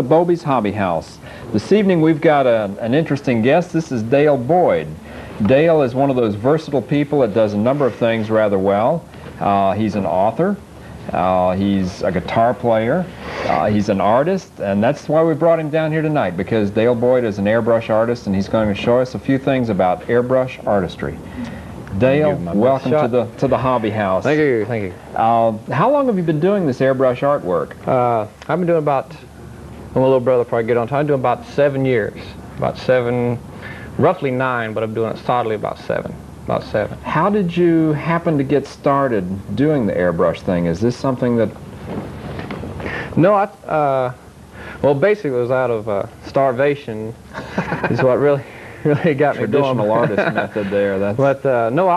Bobe's Hobby House. This evening we've got an interesting guest. This is Dale Boyd. Dale is one of those versatile people that does a number of things rather well. He's an author, he's a guitar player, he's an artist, and that's why we brought him down here tonight, because Dale Boyd is an airbrush artist and he's going to show us a few things about airbrush artistry. Dale, welcome to the Hobby House. Thank you, thank you. How long have you been doing this airbrush artwork? I've been doing about, my little brother probably get on time, I'm doing about 7 years. About 7, roughly 9, but I'm doing it solidly about 7. About 7. How did you happen to get started doing the airbrush thing? Is this something that... No, well basically it was out of starvation is what really got me going. Traditional artist method there. That's... But no,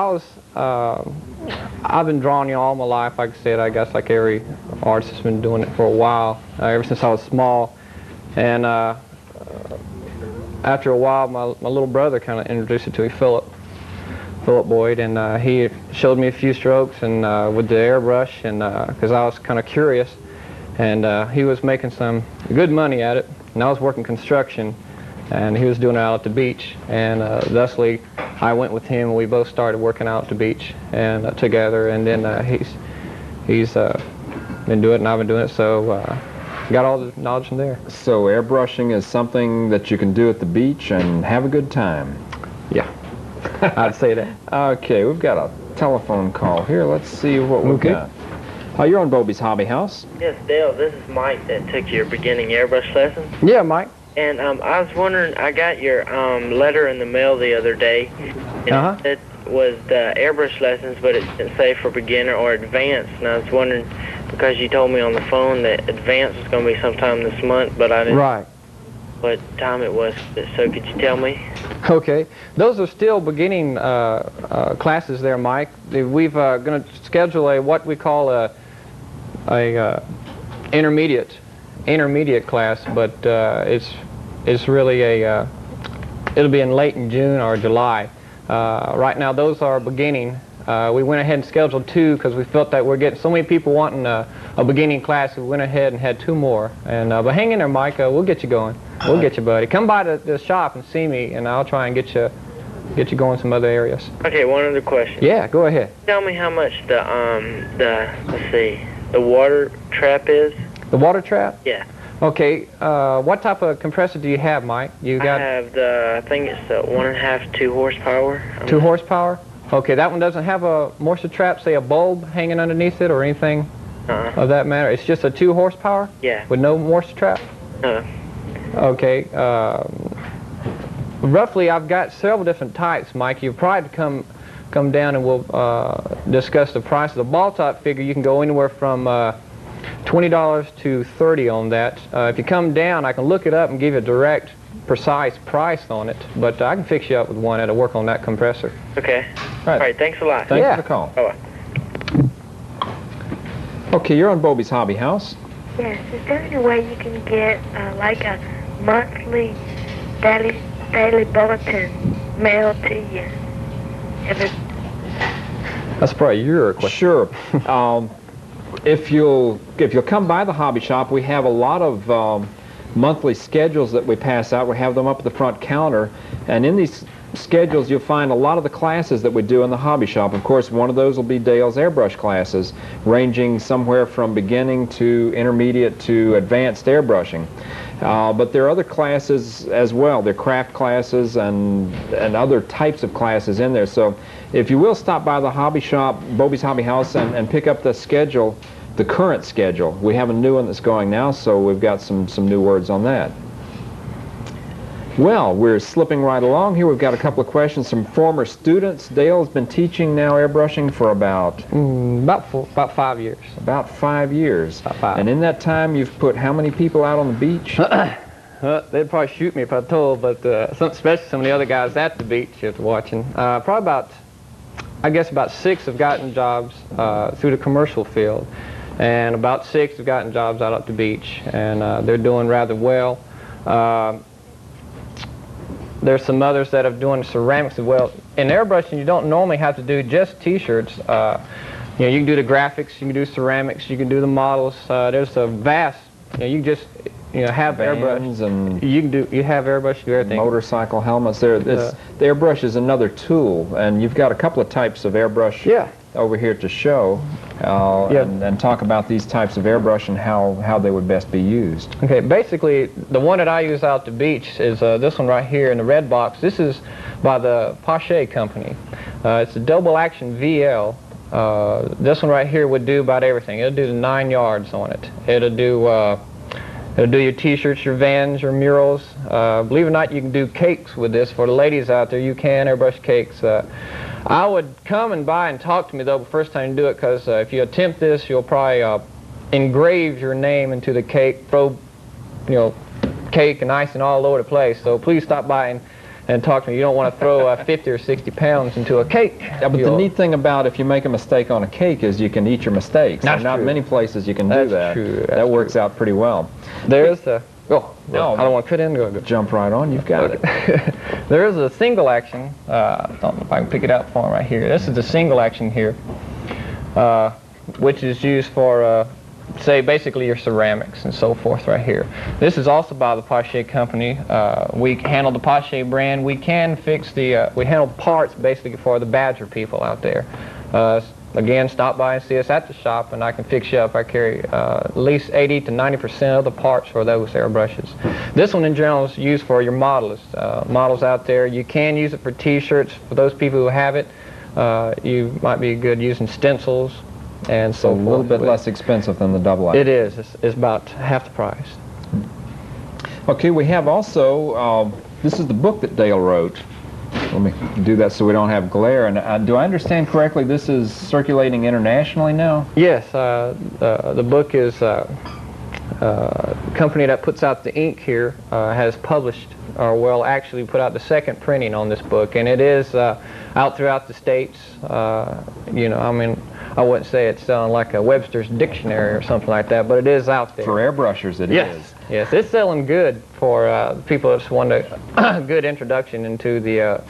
I've been drawing all my life, like I said. I guess like every artist has been doing it for a while, ever since I was small. And after a while, my little brother kind of introduced it to me, Philip Boyd, and he showed me a few strokes and with the airbrush, and because I was kind of curious, and he was making some good money at it, and I was working construction. And he was doing it out at the beach, and thusly I went with him, and we both started working out at the beach and together. And then he's been doing it, and I've been doing it, so got all the knowledge from there. So airbrushing is something that you can do at the beach and have a good time. Yeah, I'd say that. Okay, we've got a telephone call here. Let's see what we've got. You're on Bobe's Hobby House. Yes, Dale, this is Mike that took your beginning airbrush lesson. Yeah, Mike. And I was wondering, I got your letter in the mail the other day, and it was the airbrush lessons, but it didn't say for beginner or advanced. And I was wondering, because you told me on the phone that advanced was going to be sometime this month, but I didn't know what time it was. So could you tell me? Okay, those are still beginning classes there, Mike. We've going to schedule what we call a intermediate class, but it's really it'll be in late in June or July. Right now those are beginning. We went ahead and scheduled 2 because we felt that we're getting so many people wanting a beginning class. We went ahead and had 2 more. And but hang in there, Mike. We'll get you going. We'll get you, buddy. Come by the shop and see me, and I'll try and get you going some other areas. Okay, one other question. Yeah, go ahead. Tell me how much the water trap is. The water trap? Yeah. Okay, what type of compressor do you have, Mike? I have I think it's the 1.5, 2 horsepower. 2 horsepower? Okay, that one doesn't have a moisture trap, say a bulb hanging underneath it or anything of that matter? It's just a 2 horsepower? Yeah. With no moisture trap? Okay, roughly I've got several different types, Mike. You'll probably come down and we'll discuss the price. The ball top figure, you can go anywhere from $20 to $30 on that. If you come down, I can look it up and give you a direct, precise price on it, but I can fix you up with one that'll work on that compressor. Okay. All right, thanks a lot. Thanks for the call. Bye-bye. Okay, you're on Bobe's Hobby House. Yes, is there any way you can get like a monthly daily bulletin mailed to you? That's probably your question. Sure. If you'll come by the hobby shop, we have a lot of monthly schedules that we pass out. We have them up at the front counter, and in these schedules you'll find a lot of the classes that we do in the hobby shop. Of course, one of those will be Dale's airbrush classes, ranging somewhere from beginning to intermediate to advanced airbrushing. But there are other classes as well. There are craft classes and other types of classes in there. So if you will stop by the hobby shop, Bobe's Hobby House, and pick up the schedule, the current schedule. We have a new one that's going now, so we've got some new words on that. Well, we're slipping right along here. We've got a couple of questions from former students. Dale has been teaching now airbrushing for about 5 years. About 5 years. About 5. And in that time, you've put how many people out on the beach? They'd probably shoot me if I told, but especially some of the other guys at the beach just watching. Probably about, I guess about 6 have gotten jobs through the commercial field, and about 6 have gotten jobs out at the beach, and they're doing rather well. There's some others that are doing ceramics as well. In airbrushing, you don't normally have to do just t-shirts. You know, you can do the graphics, you can do ceramics, you can do the models. There's a vast, you know, you just, have Vans airbrush, and you have airbrush, do everything. motorcycle helmets. The airbrush is another tool, and you've got a couple of types of airbrush over here to show, and talk about these types of airbrush and how they would best be used. Okay, basically the one that I use out at the beach is this one right here in the red box. This is by the Bobe company. It's a double action VL. This one right here would do about everything. It'll do the 9 yards on it. It'll do your t-shirts, your Vans, your murals. Believe it or not, you can do cakes with this. For the ladies out there, you can airbrush cakes. I would come and buy and talk to me though the first time you do it, because if you attempt this, you'll probably engrave your name into the cake, throw cake and icing all over the place. So please stop by and talk to me. You don't want to throw 50 or 60 pounds into a cake. Yeah, but the neat thing about if you make a mistake on a cake is you can eat your mistakes. That's not true. many places you can do that. True. That works out pretty well. There's the... No, I don't want to cut in. Go. Jump right on. You've got it. There is a single action. I don't know if I can pick it up for him right here. This is the single action here, which is used for, say, basically your ceramics and so forth right here. This is also by the Bobe company. We handle the Bobe brand. We can fix the, we handle parts basically for the Badger people out there. Again, stop by and see us at the shop, and I can fix you up. I carry at least 80 to 90% of the parts for those airbrushes. This one in general is used for your models out there. You can use it for t-shirts. For those people who have it, you might be good using stencils and so forth. A little bit less expensive than the double action. It is. It's about half the price. Okay, we have also, this is the book that Dale wrote. Let me do that so we don't have glare. And do I understand correctly, this is circulating internationally now? Yes, the book is the company that puts out the ink here has published, or well, actually put out the second printing on this book, and it is out throughout the states. I mean, I wouldn't say it's selling like a Webster's dictionary or something like that, but it is out there. For airbrushers, it is. Yes, it's selling good for people that just want a good introduction into the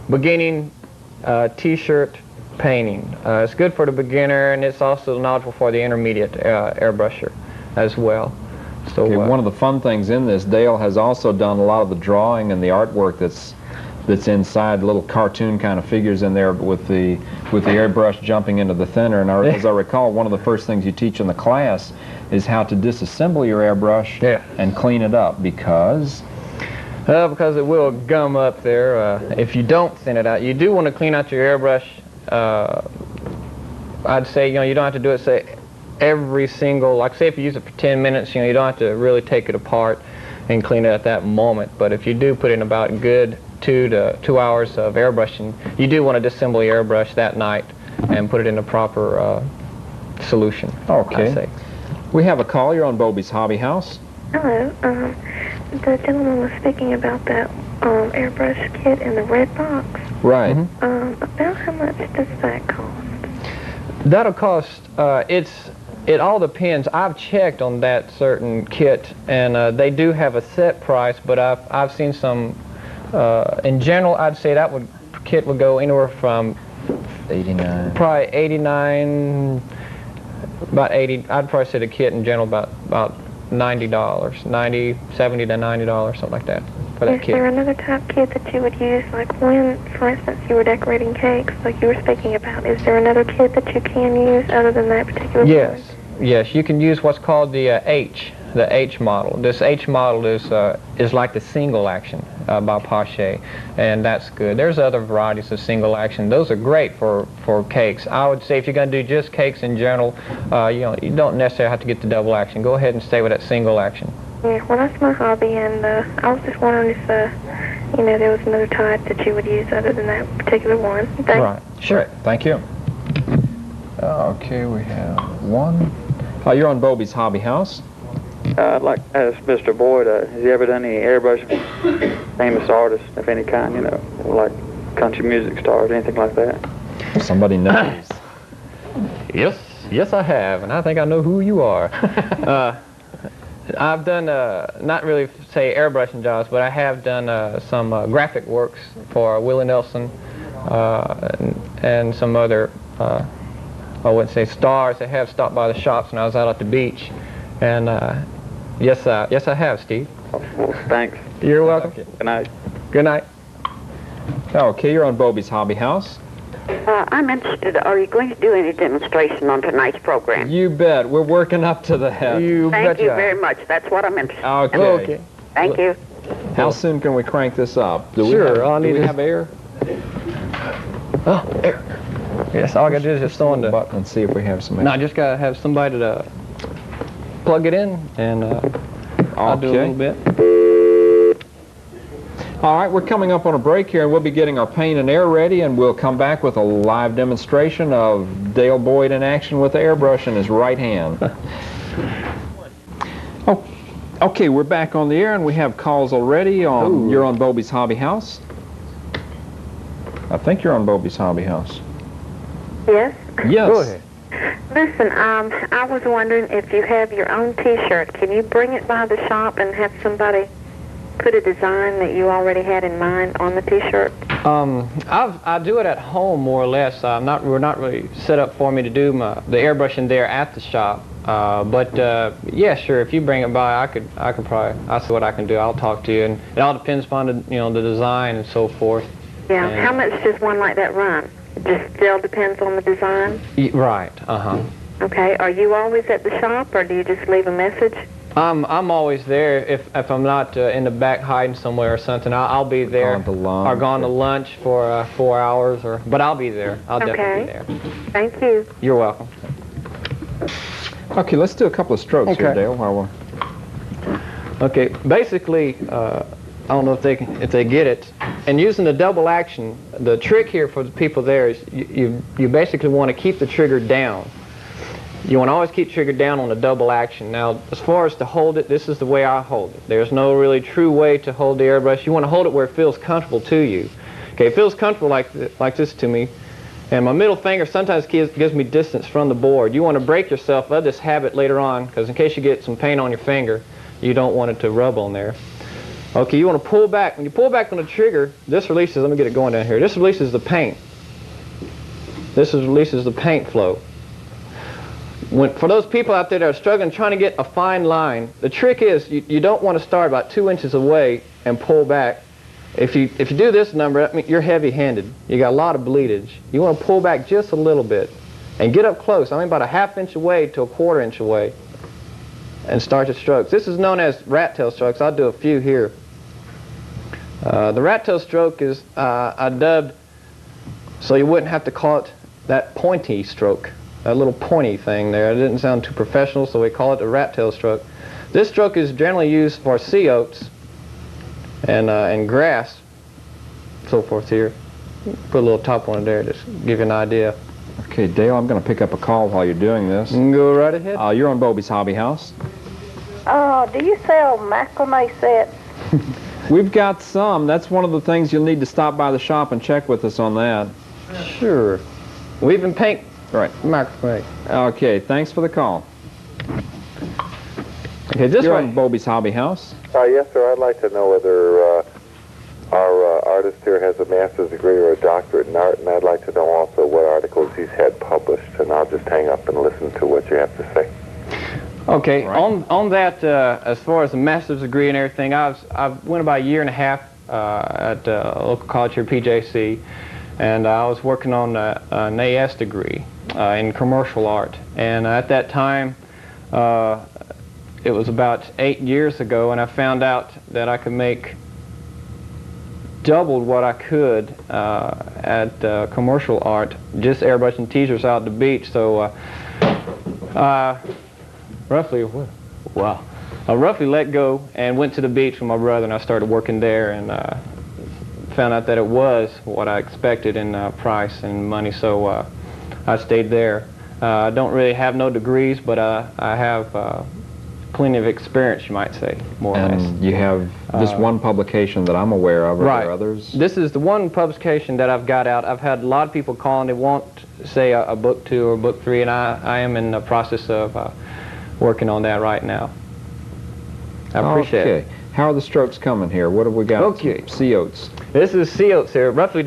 beginning t-shirt painting. It's good for the beginner, and it's also knowledgeable for the intermediate airbrusher as well. So okay, one of the fun things in this, Dale has also done a lot of the drawing and the artwork that's inside, little cartoon kind of figures in there with the airbrush jumping into the thinner. And as I recall, one of the first things you teach in the class is how to disassemble your airbrush and clean it up, because it will gum up there if you don't thin it out. You do want to clean out your airbrush. I'd say you don't have to do it, say, every single, like say if you use it for 10 minutes, you don't have to really take it apart and clean it at that moment. But if you do put in about good 2 to 2 hours of airbrushing, you do want to disassemble your airbrush that night and put it in a proper solution. Okay. I say. We have a call. You're on Bobe's Hobby House. Hello. The gentleman was speaking about that airbrush kit in the red box. Right. About how much does that cost? That'll cost, it all depends. I've checked on that certain kit, and they do have a set price, but I've seen some, in general, I'd say that kit would go anywhere from 89. Probably 89, about 80. I'd probably say the kit in general about $90, $70 to $90, something like that for that kit. Is there another type kit that you would use, like when, for instance, you were decorating cakes, like you were speaking about? Is there another kit that you can use other than that particular one? Yes, you can use what's called the H model. This H model is like the single action by Bobe, and that's good. There's other varieties of single action. Those are great for cakes. I would say if you're going to do just cakes in general, you don't necessarily have to get the double action. Go ahead and stay with that single action. Yeah, well, that's my hobby, and I was just wondering if there was another type that you would use other than that particular one. Thanks. Right. Sure. Great. Thank you. Okay, we have one. You're on Bobe's Hobby House. I'd like to ask Mr. Boyd, has he ever done any airbrushing for famous artists of any kind, like country music stars, anything like that? Somebody knows. Yes, I have, and I think I know who you are. I've done, not really, say, airbrushing jobs, but I have done some graphic works for Willie Nelson and some other, I wouldn't say stars that have stopped by the shops when I was out at the beach. And Yes, I have, Steve. Well, thanks. You're welcome. Good night. Good night. Okay, you're on Bobe's Hobby House. I'm interested. Are you going to do any demonstration on tonight's program? You bet. We're working up to that. Thank you very much. That's what I'm interested in. Okay. Thank you. How soon can we crank this up? Do Sure, we have air? Oh, air. Yes, all I got to do is just throw in the button and see if we have some air. No, I just got to have somebody to plug it in, and I'll do a little bit. All right, we're coming up on a break here, and we'll be getting our paint and air ready, and we'll come back with a live demonstration of Dale Boyd in action with the airbrush in his right hand. Oh, okay, we're back on the air, and we have calls already. You're on Bobe's Hobby House. I think you're on Bobe's Hobby House. Yes? Yes. Go ahead. Listen, I was wondering if you have your own T-shirt. Can you bring it by the shop and have somebody put a design that you already had in mind on the T-shirt? I do it at home more or less. We're not really set up for me to do the airbrushing there at the shop. Yeah, sure. If you bring it by, I could probably. I'll see what I can do. I'll talk to you, and it all depends upon the design and so forth. Yeah. And how much does one like that run? It just still depends on the design. Right. Okay. Are you always at the shop, or do you just leave a message? I'm always there. If I'm not in the back hiding somewhere or something, I'll be there. Gone to lunch. Or gone to lunch for 4 hours, but I'll be there. I'll definitely be there. Thank you. You're welcome. Okay, let's do a couple of strokes here, Okay. Dale, while we're... Okay, basically, I don't know if they get it. And using the double action, the trick here for the people there is you basically want to keep the trigger down. You want to always keep trigger down on the double action. Now, as far as to hold it, this is the way I hold it. There's no really true way to hold the airbrush. You want to hold it where it feels comfortable to you. Okay, it feels comfortable like this to me. And my middle finger sometimes gives me distance from the board. You want to break yourself of this habit later on, because in case you get some paint on your finger, you don't want it to rub on there. Okay, you want to pull back. When you pull back on the trigger, this releases, let me get it going down here, this releases the paint. This releases the paint flow. For those people out there that are struggling, trying to get a fine line, the trick is you don't want to start about 2 inches away and pull back. If you do this number, that means you're heavy-handed. You got a lot of bleedage. You want to pull back just a little bit and get up close. I mean about a 1/2 inch away to a 1/4 inch away, and start your strokes. This is known as rat tail strokes. I'll do a few here. The rat tail stroke is I dubbed so you wouldn't have to call it that pointy stroke. That little pointy thing there. It didn't sound too professional, so we call it a rat tail stroke. This stroke is generally used for sea oats and grass, so forth here. Put a little top on it there, just give you an idea. Okay, Dale, I'm going to pick up a call while you're doing this. Go right ahead. You're on Bobe's Hobby House. Do you sell macrame sets? We've got some. That's one of the things you'll need to stop by the shop and check with us on that. Sure. Weave and paint. Right. Macrame. Okay, thanks for the call. Okay, this You're one. on Bobe's Hobby House. Yes, sir. I'd like to know whether our artist here has a master's degree or a doctorate in art, and I'd like to know also what articles he's had published, and I'll just hang up and listen to what you have to say. Okay, Right. on that, as far as the master's degree and everything, I went about 1.5 years at a local college here, PJC, and I was working on an AS degree in commercial art. And at that time, it was about 8 years ago, and I found out that I could make doubled what I could at commercial art, just airbrushing teasers out at the beach. So I roughly let go and went to the beach with my brother, and I started working there, and found out that it was what I expected in price and money, so I stayed there. I don't really have no degrees, but I have plenty of experience, you might say, more or less. And you have this one publication that I'm aware of. Are Right. there others? This is the one publication that I've got out. I've had a lot of people calling. They want, say, a book 2 or book 3, and I am in the process of working on that right now. I appreciate it. How are the strokes coming here? What have we got? Okay. Sea oats. This is sea oats here. Roughly,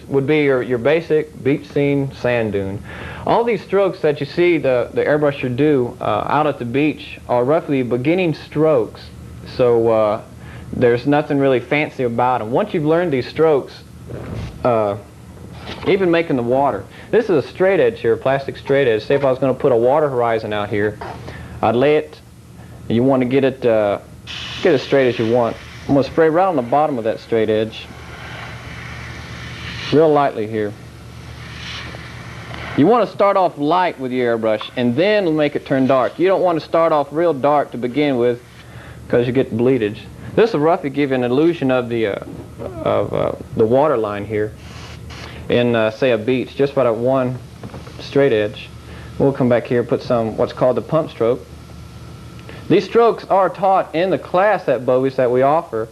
would be your basic beach scene sand dune. All these strokes that you see the airbrusher do out at the beach are roughly beginning strokes. So there's nothing really fancy about them. Once you've learned these strokes, even making the water. This is a straight edge here, a plastic straight edge. Say if I was going to put a water horizon out here, I'd lay it. You want to get it as straight as you want. I'm going to spray right on the bottom of that straight edge, real lightly here. You want to start off light with your airbrush and then make it turn dark. You don't want to start off real dark to begin with because you get bleedage. This will roughly give you an illusion of the water line here in, say, a beach, just by that one straight edge. We'll come back here and put some what's called the pump stroke. These strokes are taught in the class at Bobe's that we offer.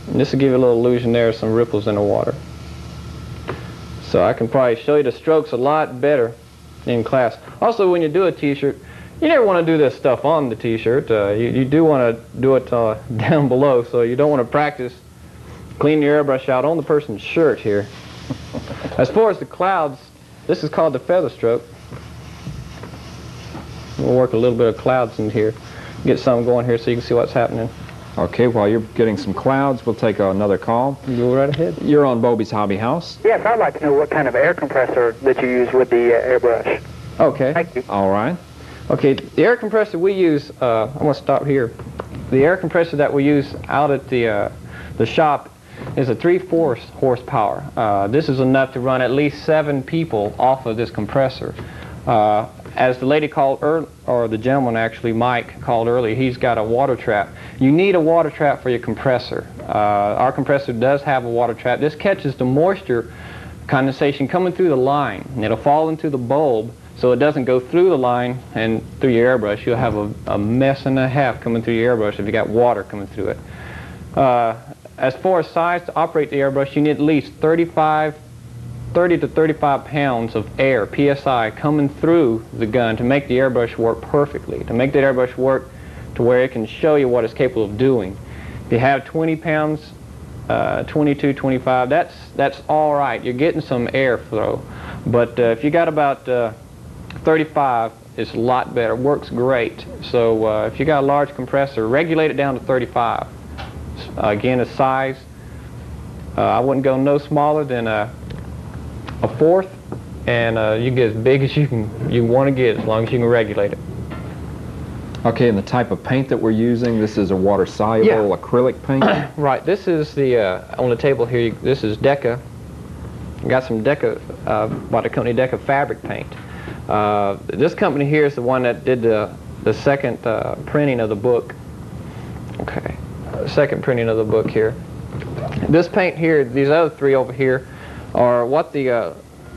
And this will give you a little illusion there of some ripples in the water. So I can probably show you the strokes a lot better in class. Also, when you do a t-shirt, you never want to do this stuff on the t-shirt. You do want to do it down below, so you don't want to practice cleaning your airbrush out on the person's shirt here. As far as the clouds, this is called the feather stroke. We'll work a little bit of clouds in here. Get some going here so you can see what's happening. Okay, while you're getting some clouds, we'll take another call. Go right ahead. You're on Bobe's Hobby House. Yes, I'd like to know what kind of air compressor that you use with the airbrush. Okay. Thank you. All right. Okay, the air compressor we use, I'm going to stop here. The air compressor that we use out at the shop is a 3/4 horsepower. This is enough to run at least 7 people off of this compressor. As the lady called, or the gentleman actually, Mike, called earlier, he's got a water trap. You need a water trap for your compressor. Our compressor does have a water trap. This catches the moisture condensation coming through the line, and it'll fall into the bulb, so it doesn't go through the line and through your airbrush. You'll have a mess and a half coming through your airbrush if you got water coming through it. As far as size to operate the airbrush, you need at least 30 to 35 pounds of air, PSI, coming through the gun to make the airbrush work perfectly, to make the airbrush work to where it can show you what it's capable of doing. If you have 20 pounds, 22, 25, that's all right. You're getting some airflow. But if you got about 35, it's a lot better. Works great. So if you got a large compressor, regulate it down to 35. Again, the size, I wouldn't go no smaller than a 1/4, and you get as big as you want to get, as long as you can regulate it. Okay, and the type of paint that we're using, this is a water-soluble acrylic paint? Right, this is the, on the table here, this is Deca. Got some Deca, by the company Deca fabric paint. This company here is the one that did the second printing of the book. Okay, second printing of the book here. This paint here, these other 3 over here, are what the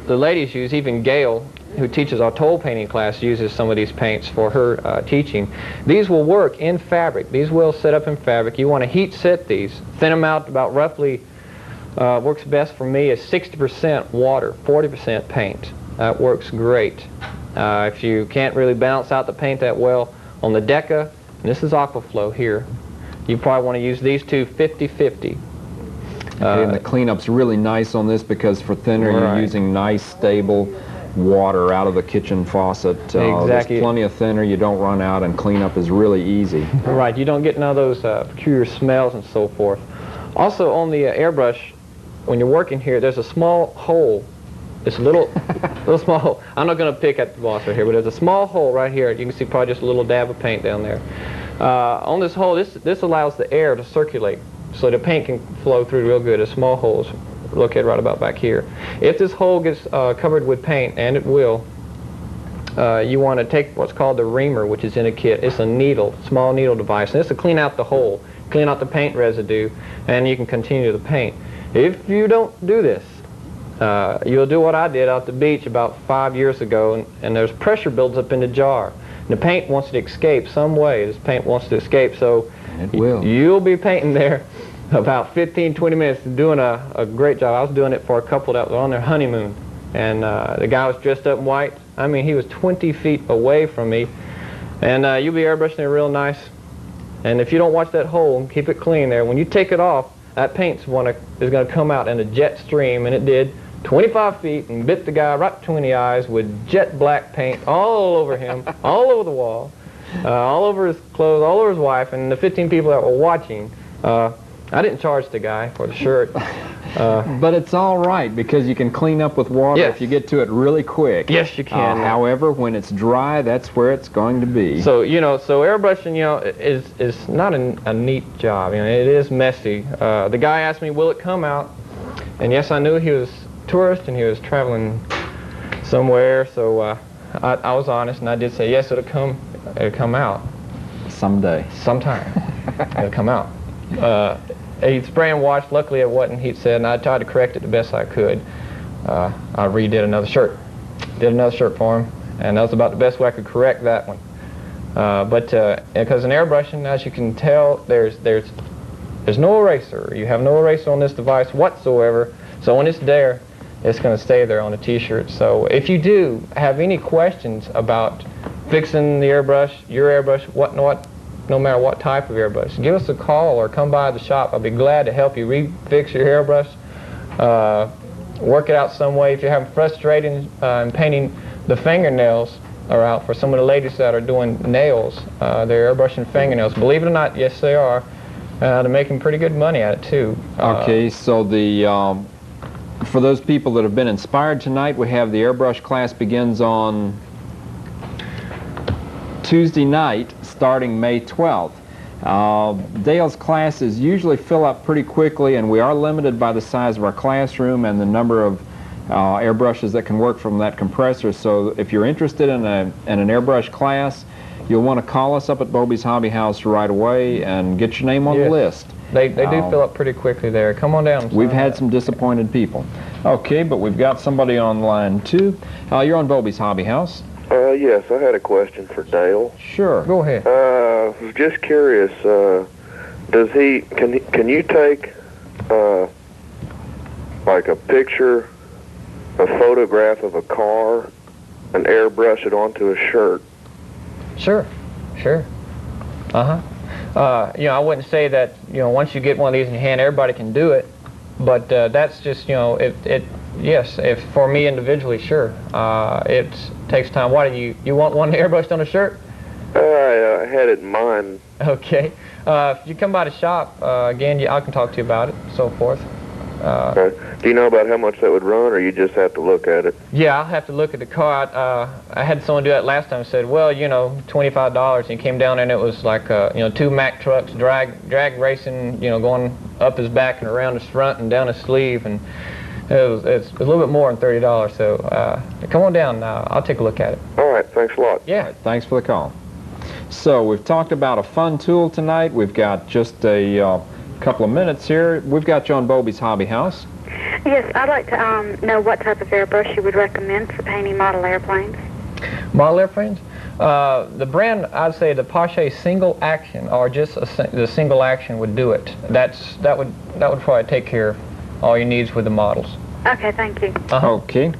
ladies use. Even Gail, who teaches our toll painting class, uses some of these paints for her teaching. These will work in fabric. These will set up in fabric. You want to heat set these. Thin them out about roughly, works best for me is 60% water, 40% paint. That works great. If you can't really balance out the paint that well, on the Deca, and this is Aquaflow here, you probably want to use these two 50-50. Okay, and the cleanup's really nice on this because for thinner you're using nice stable water out of the kitchen faucet. Exactly. There's plenty of thinner, you don't run out, and cleanup is really easy. Right, you don't get none of those peculiar smells and so forth. Also on the airbrush, when you're working here, there's a small hole. It's a little small hole. I'm not going to pick at the boss right here, but there's a small hole right here. You can see probably just a little dab of paint down there. On this hole, this allows the air to circulate, so the paint can flow through real good. A small hole is located right about back here. If this hole gets covered with paint, and it will, you want to take what's called the reamer, which is in a kit. It's a needle, small needle device, and this will clean out the hole, clean out the paint residue, and you can continue the paint. If you don't do this, you'll do what I did out the beach about 5 years ago, and there's pressure builds up in the jar. And the paint wants to escape some way. This paint wants to escape, so it will. You'll be painting there about 15-20 minutes, doing a great job. I was doing it for a couple that were on their honeymoon, and the guy was dressed up in white. I mean, he was 20 feet away from me, and you'll be airbrushing it real nice. And if you don't watch that hole, keep it clean there. When you take it off, that paint is going to come out in a jet stream, and it did, 25 feet and bit the guy right between the eyes with jet black paint all over him, all over the wall, all over his clothes, all over his wife, and the 15 people that were watching. I didn't charge the guy for the shirt. But it's all right because you can clean up with water Yes. if you get to it really quick. Yes, you can. However, when it's dry, that's where it's going to be. So, so airbrushing, is not a neat job. It is messy. The guy asked me, will it come out? And yes, I knew he was a tourist and he was traveling somewhere, so I was honest and I did say, yes, it'll come out. Someday. Sometime. It'll come out. He'd spray and wash. Luckily it wasn't, he said, and I tried to correct it the best I could. I redid another shirt. Did another shirt for him, and that was about the best way I could correct that one. Because in airbrushing, as you can tell, there's no eraser. You have no eraser on this device whatsoever, so when it's there, it's going to stay there on the t-shirt. So if you do have any questions about fixing the airbrush, your airbrush, no matter what type of airbrush, give us a call or come by the shop. I'll be glad to help you refix your airbrush, work it out some way. If you're having frustration in painting, the fingernails are out for some of the ladies that are doing nails. They're airbrushing fingernails. Believe it or not, yes they are. They're making pretty good money at it too. Okay, so for those people that have been inspired tonight, we have the airbrush class begins on Tuesday night, starting May 12th. Dale's classes usually fill up pretty quickly, and we are limited by the size of our classroom and the number of airbrushes that can work from that compressor. So if you're interested in an airbrush class, you'll want to call us up at Bobe's Hobby House right away and get your name on the list. They do fill up pretty quickly there. Come on down. We've had some disappointed people. Okay, but we've got somebody on line too. You're on Bobe's Hobby House. Yes, I had a question for Dale. Sure. Go ahead. I was just curious, can you take, like a picture, a photograph of a car, and airbrush it onto a shirt? Sure. I wouldn't say that, once you get one of these in your hand, everybody can do it, but that's just, yes, if for me individually, sure. It takes time. Why do you want one airbrushed on a shirt? I had it in mind. Okay. If you come by the shop, again, I can talk to you about it, so forth. Okay. Do you know about how much that would run, or you just have to look at it? Yeah, I'll have to look at the car. I had someone do that last time and said, well, $25, and he came down there and it was like, 2 Mack trucks drag racing, going up his back and around his front and down his sleeve, and it's a little bit more than $30, so come on down. I'll take a look at it. All right, thanks a lot. Yeah. All right, thanks for the call. So we've talked about a fun tool tonight. We've got just a couple of minutes here. We've got you on Bobe's Hobby House. Yes, I'd like to know what type of airbrush you would recommend for painting model airplanes. Model airplanes? The brand, I'd say the Pache single action, or just the single action would do it. That would probably take care of all your needs with the models. Okay, thank you. Okay.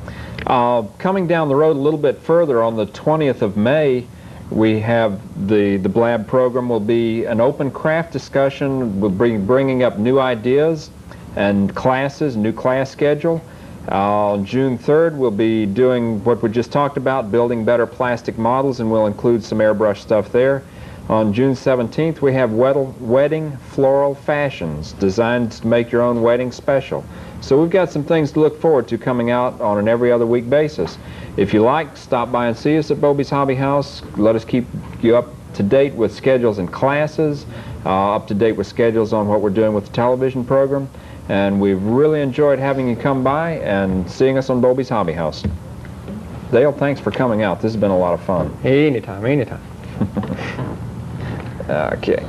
Coming down the road a little bit further, on the 20th of May, we have the Blab program will be an open craft discussion. We'll be bringing up new ideas and classes, new class schedule. On June 3rd, we'll be doing what we just talked about, building better plastic models, and we'll include some airbrush stuff there. On June 17th, we have wedding floral fashions designed to make your own wedding special. So we've got some things to look forward to coming out on an every other week basis. If you like, stop by and see us at Bobe's Hobby House. Let us keep you up to date with schedules and classes, up to date with schedules on what we're doing with the television program. And we've really enjoyed having you come by and seeing us on Bobe's Hobby House. Dale, thanks for coming out. This has been a lot of fun. Anytime. Okay.